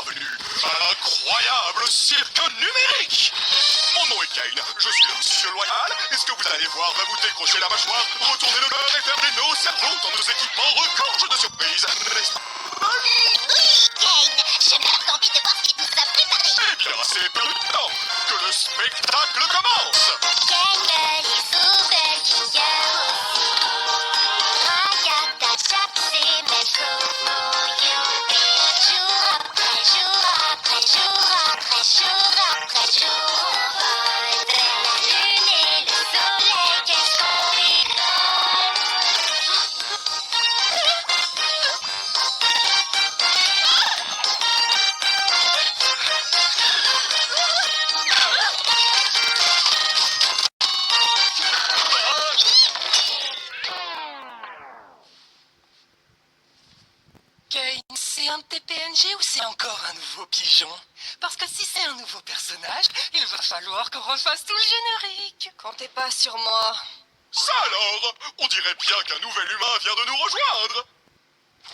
bienvenue à l'incroyable cirque numérique. Mon nom est Kane, je suis le monsieur loyal, et ce que vous allez voir va vous décrocher la mâchoire, retourner le cœur et faire des nos cerveaux dans nos équipements regorgent de surprises, n'est-ce pas? Oui, Kane, j'ai même envie de voir ce qui nous a préparé. Eh bien, c'est perdu de temps, que le spectacle commence. Kane, les ouvelles qui regarde ta chape, c'est mes jour après jour après jour après jour après jour, on vole vers la lune et le soleil, qu'est-ce qu'on rigole. Kane, c'est un de tes PNG ou c'est encore un nouveau pigeon? Parce que si c'est un nouveau personnage, il va falloir qu'on refasse tout le générique. Comptez pas sur moi. Ça alors, on dirait bien qu'un nouvel humain vient de nous rejoindre.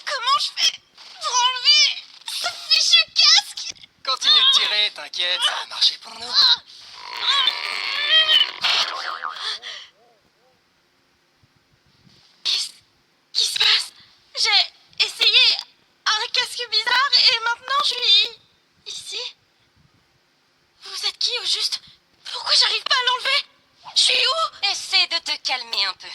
Comment je fais pour enlever ce fichu casque? Continue de tirer, t'inquiète, ça va marcher pour nous. Qu'est-ce qui se passe? J'ai essayé un casque bizarre et maintenant je suis ici. Vous êtes qui au juste? Pourquoi j'arrive pas à l'enlever? Je suis où? Essaie de te calmer un peu.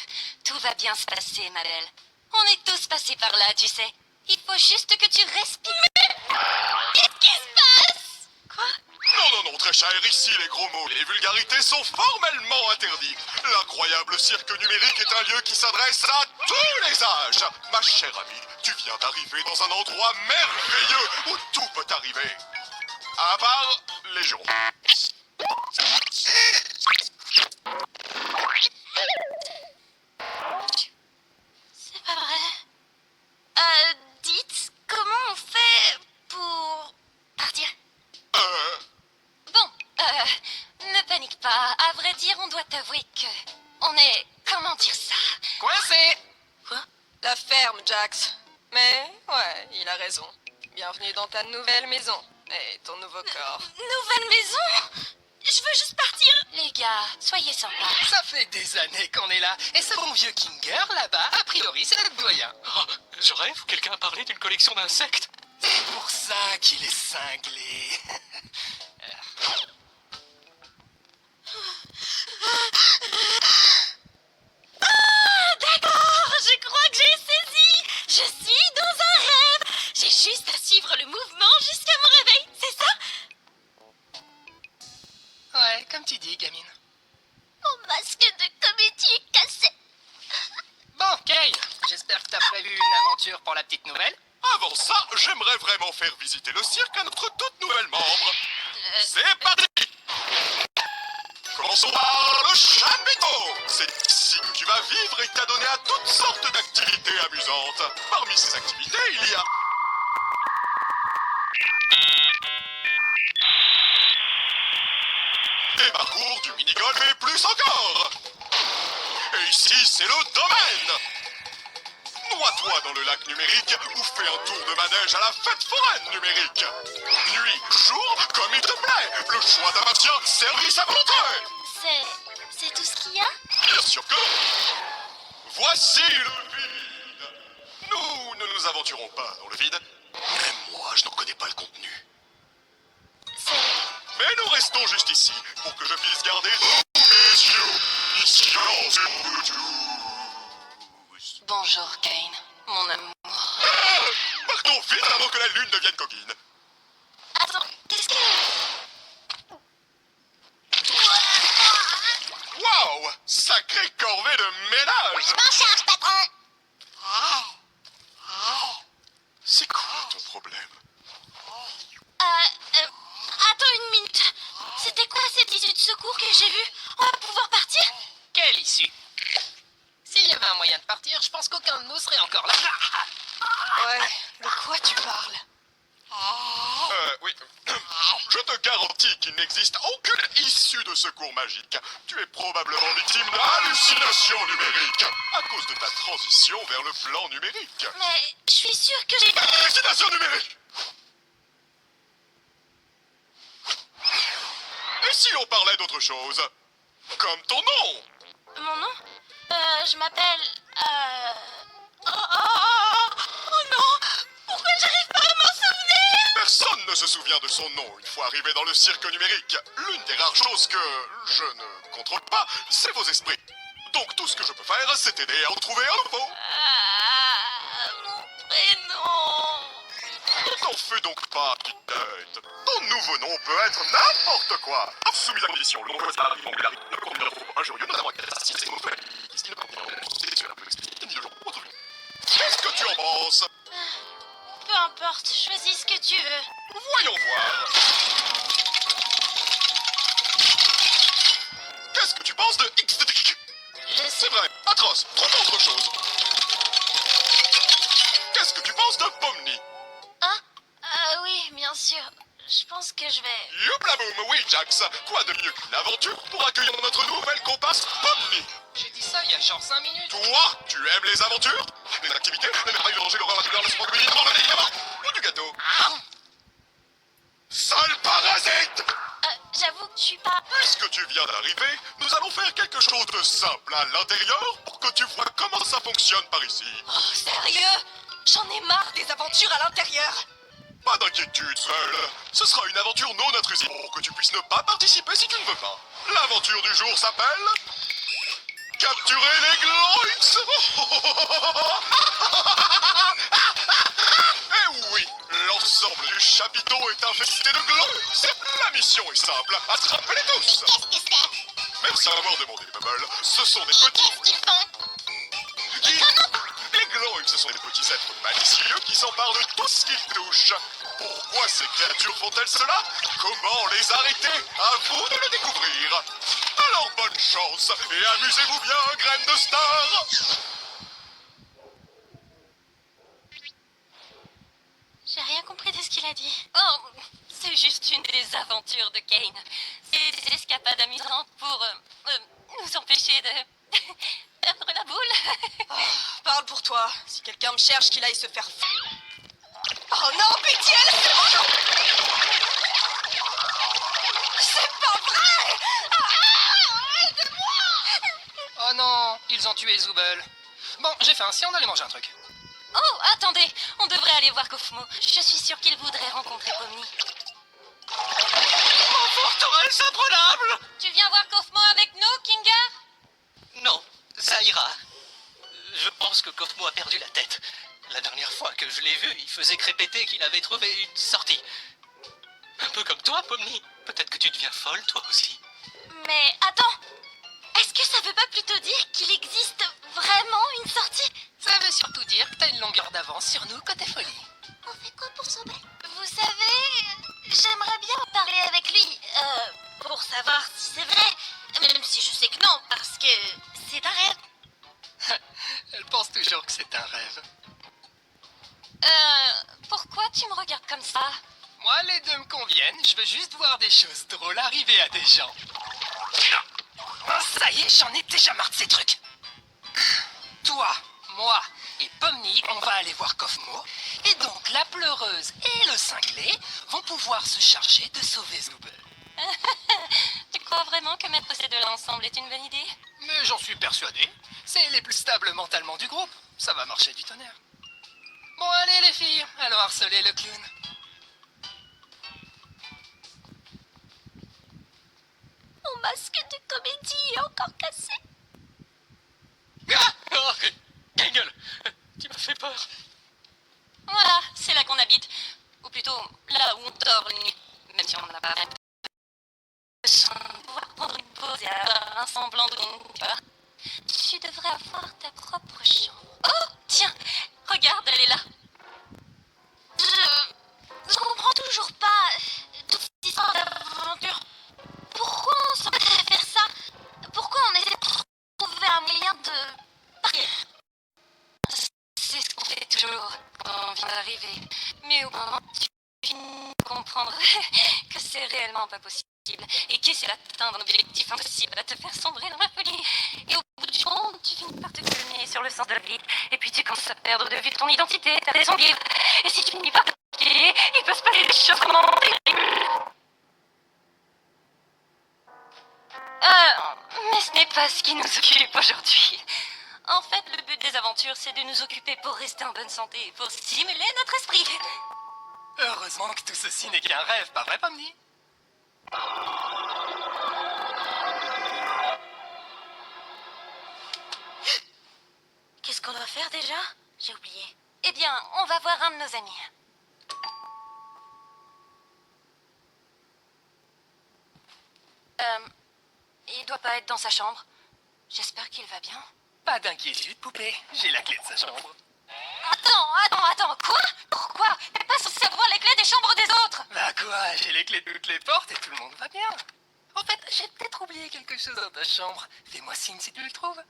Tout va bien se passer, ma belle. On est tous passés par là, tu sais. Il faut juste que tu respires. Qu'est-ce qui se passe? Quoi? Non, très cher, ici les gros mots, les vulgarités sont formellement interdits. L'incroyable cirque numérique est un lieu qui s'adresse à tous les âges. Ma chère amie, tu viens d'arriver dans un endroit merveilleux où tout peut arriver. À part les jours. C'est pas vrai. Dites, comment on fait pour partir? Bon, ne panique pas. À vrai dire, on doit t'avouer que... On est... Comment dire ça? Coincé! Quoi? La ferme, Jax. Mais, ouais, il a raison. Bienvenue dans ta nouvelle maison. Et ton nouveau corps. Nouvelle maison? Je veux juste partir. Les gars, soyez sympas. Ça fait des années qu'on est là. Et ce bon vieux Kinger, là-bas, a priori, c'est notre doyen. Oh, je rêve, quelqu'un a parlé d'une collection d'insectes. C'est pour ça qu'il est cinglé. D'accord, je crois que j'ai saisi. Je suis dans un rêve. J'ai juste à suivre le mouvement jusqu'à mon réveil, c'est ça? Ouais, comme tu dis, gamine. Mon masque de comédie est cassé. Bon, Kane, j'espère que t'as prévu une aventure pour la petite nouvelle. Avant ça, j'aimerais vraiment faire visiter le cirque à notre toute nouvelle membre. C'est parti! Commençons par le chapiteau! C'est ici que tu vas vivre et t'adonner à toutes sortes d'activités amusantes. Parmi ces activités, il y a... des parcours, du mini-golf et plus encore! Et ici, c'est le domaine! Noie-toi dans le lac numérique ou fais un tour de manège à la fête foraine numérique. Nuit, jour, comme il te plaît. Le choix t'appartient, service à volonté. C'est tout ce qu'il y a? Bien sûr que non. Voici le vide. Nous ne nous aventurons pas dans le vide. Même moi, je n'en connais pas le contenu. Mais nous restons juste ici pour que je puisse garder tous mes yeux. Ici, allons tous. Bonjour, Kane. Mon amour. Partons vite avant que la lune devienne coquine. Attends, qu'est-ce que... Waouh! Sacrée corvée de ménage! Je m'en charge, patron. C'est quoi ton problème? Attends une minute. C'était quoi cette issue de secours que j'ai vue? On va pouvoir partir? Quelle issue? S'il y avait un moyen de partir, je pense qu'aucun de nous serait encore là. Ouais, de quoi tu parles? Oui. Je te garantis qu'il n'existe aucune issue de secours magique. Tu es probablement victime d'hallucinations numériques à cause de ta transition vers le plan numérique. Mais je suis sûre que j'ai... Hallucination numérique! d'autre chose. Comme ton nom. Mon nom je m'appelle... Oh non! Pourquoi j'arrive pas à m'en souvenir? Personne ne se souvient de son nom une fois arrivé dans le cirque numérique. L'une des rares choses que je ne contrôle pas, c'est vos esprits. Donc tout ce que je peux faire, c'est aider à en trouver un nouveau. Mon prénom... N'en fais donc pas, petite tête. Ton nouveau nom peut être n'importe quoi. Soumis à condition, le nom de la régularité ne peut contenir de propos injurieux, notamment avec des racistes et homophobes, qui ne contenir de ni de genre autre. Qu'est-ce que tu en penses? Peu importe, choisis ce que tu veux. Voyons voir. Qu'est-ce que tu penses de X? Je C'est sais... vrai, atroce, trouve autre chose. Qu'est-ce que tu penses de Pomni? Ah, oui, bien sûr. Je pense que je vais... Youplaboum, oui, Jax. Quoi de mieux qu'une aventure pour accueillir notre nouvelle compasse Pomni? J'ai dit ça il y a genre 5 minutes. Toi, tu aimes les aventures? Les activités, les merveilles de danger, l'horreur, la douleur, le sport, le médicament, le médicament ou du gâteau? Sale parasite! J'avoue que je suis pas... Puisque tu viens d'arriver, nous allons faire quelque chose de simple à l'intérieur pour que tu vois comment ça fonctionne par ici. Oh, sérieux? J'en ai marre des aventures à l'intérieur. Pas d'inquiétude, seul. Ce sera une aventure non intrusive pour que tu puisses ne pas participer si tu ne veux pas. L'aventure du jour s'appelle... Capturer les Gloix. Eh oui, l'ensemble du chapiteau est infesté de Gloix. La mission est simple, attrapez-les tous. Qu'est-ce que c'est? Merci d'avoir demandé, Bubble. Ce sont des petits... Qu'est-ce qu'ils font? Les Gloix, ce sont des petits êtres malicieux qui s'emparent de tout ce qu'ils touchent. Pourquoi ces créatures font-elles cela? Comment les arrêter? À vous de le découvrir. Alors bonne chance et amusez-vous bien, graines de star. J'ai rien compris de ce qu'il a dit. Oh, c'est juste une des aventures de Kane. C'est des escapades amusantes pour nous empêcher de perdre la boule. Oh, parle pour toi. Si quelqu'un me cherche, qu'il aille se faire... Oh non, pitié, laissez-moi. C'est pas vrai. Oh non, ils ont tué Zooble. Bon, j'ai faim, si on allait manger un truc. Oh, attendez, on devrait aller voir Kofmo. Je suis sûre qu'il voudrait rencontrer Pomni. Mon forteresse imprenable! Tu viens voir Kofmo avec nous, Kinga? Non, ça ira. Je pense que Kofmo a perdu la tête. La dernière fois que je l'ai vu, il faisait crépéter qu'il avait trouvé une sortie. Un peu comme toi, Pomni. Peut-être que tu deviens folle, toi aussi. Mais attends, est-ce que ça veut pas plutôt dire qu'il existe vraiment une sortie? Ça veut surtout dire que t'as une longueur d'avance sur nous côté folie. On fait quoi pour sauver? Vous savez, j'aimerais bien en parler avec lui, pour savoir si c'est vrai, même si je sais que non, parce que c'est un rêve. Elle pense toujours que c'est un rêve. Pourquoi tu me regardes comme ça? Moi, les deux me conviennent, je veux juste voir des choses drôles arriver à des gens. Oh, ça y est, j'en ai déjà marre de ces trucs. Toi, moi et Pomni, on va aller voir Kofmo. Et donc, la pleureuse et le cinglé vont pouvoir se charger de sauver Zooble. Tu crois vraiment que mettre ces deux-là ensemble est une bonne idée? Mais j'en suis persuadé. C'est les plus stables mentalement du groupe. Ça va marcher du tonnerre. Bon, allez les filles, allons harceler le clown. Mon masque de comédie est encore cassé. Ah oh, gueule, tu m'as fait peur. Voilà, c'est là qu'on habite. Ou plutôt, là où on dort une nuit. Même si on n'a pas de pouvoir prendre une pause et avoir un semblant de... Tu vois. Tu devrais avoir ta propre chambre. Oh, tiens, regarde, elle est là. Je comprends toujours pas toute cette histoire d'aventure. Pourquoi on s'en fait faire ça? Pourquoi on essaie de trouver un moyen de partir? C'est ce qu'on fait toujours quand on vient d'arriver. Mais au moment tu finis de comprendre que c'est réellement pas possible. Et qu'essayer d'atteindre un objectif impossible à te faire sombrer dans la folie. Et au bout du compte, tu finis par te calmer sur le sens de la vie. Et puis tu commences à perdre de vue ton identité, ta raison de vivre. Et si tu finis par te quitter, il peut se passer des choses vraiment terribles. qui nous occupe aujourd'hui. En fait, le but des aventures, c'est de nous occuper pour rester en bonne santé et pour stimuler notre esprit. Heureusement que tout ceci n'est qu'un rêve, pas vrai, Pomni? Qu'est-ce qu'on doit faire déjà? J'ai oublié. Eh bien, on va voir un de nos amis. Il doit pas être dans sa chambre. J'espère qu'il va bien. Pas d'inquiétude, poupée. J'ai la clé de sa chambre. Attends, quoi? Pourquoi? T'es pas censé avoir les clés des chambres des autres? Bah quoi, j'ai les clés de toutes les portes et tout le monde va bien. En fait, j'ai peut-être oublié quelque chose dans ta chambre. Fais-moi signe si tu le trouves.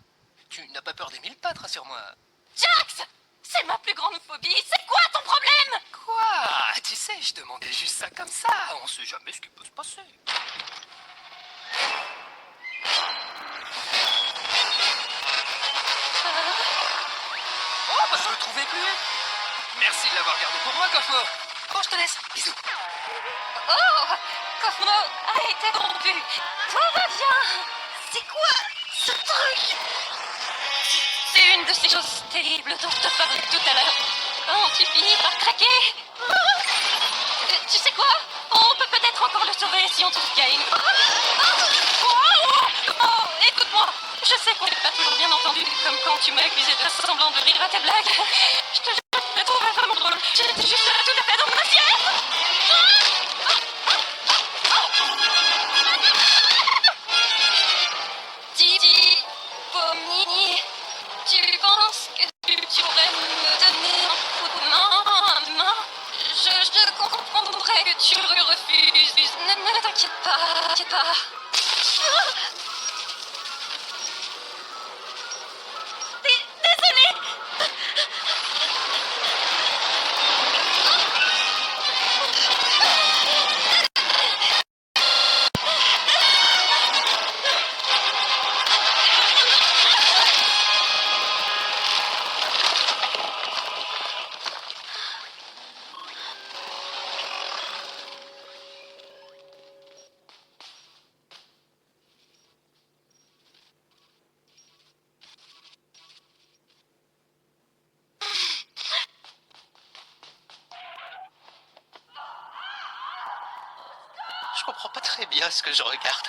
Tu n'as pas peur des mille pattes, rassure-moi. Jax! C'est ma plus grande phobie. C'est quoi ton problème? Quoi? Tu sais, je demandais juste ça comme ça. On sait jamais ce qui peut se passer. Oh, bah je le trouvais plus. Merci de l'avoir gardé pour moi, Cosmo. Bon, je te laisse. Bisous. Oh! Cosmo a été rompu. Tout va bien. C'est quoi ce truc? C'est une de ces choses terribles dont je te parlais tout à l'heure. Quand tu finis par craquer. Tu sais quoi? On peut peut-être encore le sauver si on trouve Kane. Oh, écoute-moi. Je sais qu'on n'est pas toujours bien entendu, comme quand tu m'as accusé de semblant de rire à tes blagues. Je te jure, je la trouve vraiment drôle. J'étais juste là tout à fait dans mon assiette. Didi, Pomni, tu penses que tu pourrais me donner un coup de main? Je comprendrais que tu refuses. Ne t'inquiète pas. Désolée. Je comprends pas très bien ce que je regarde.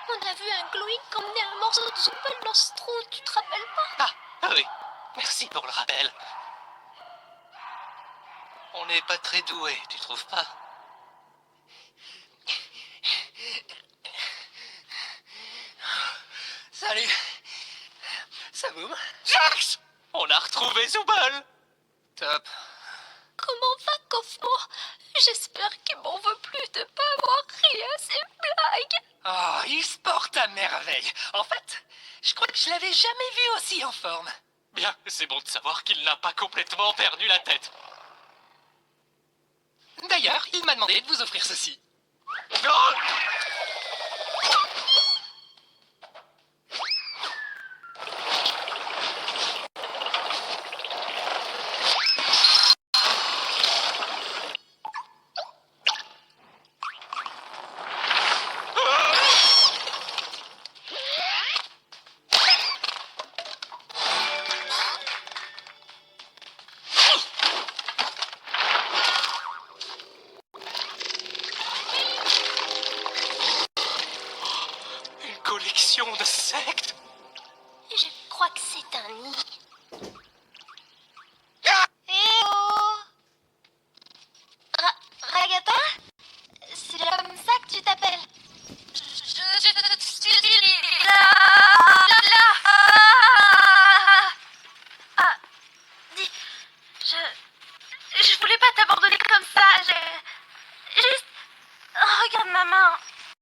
On a vu un glowing emmener un morceau de soupe dans ce trou, tu te rappelles pas? Ah, oui. Merci pour le rappel. On n'est pas très doués, tu trouves pas? Salut. Ça boum? Jax! On a retrouvé Zubal! Top. Comment va Cosmo? J'espère qu'il m'en veut plus de pas avoir ri à ses blagues. Oh, il se porte à merveille. En fait, je crois que je l'avais jamais vu aussi en forme. Bien, c'est bon de savoir qu'il n'a pas complètement perdu la tête. D'ailleurs, il m'a demandé de vous offrir ceci. Oh! Une collection de sectes? Je crois que c'est un nid.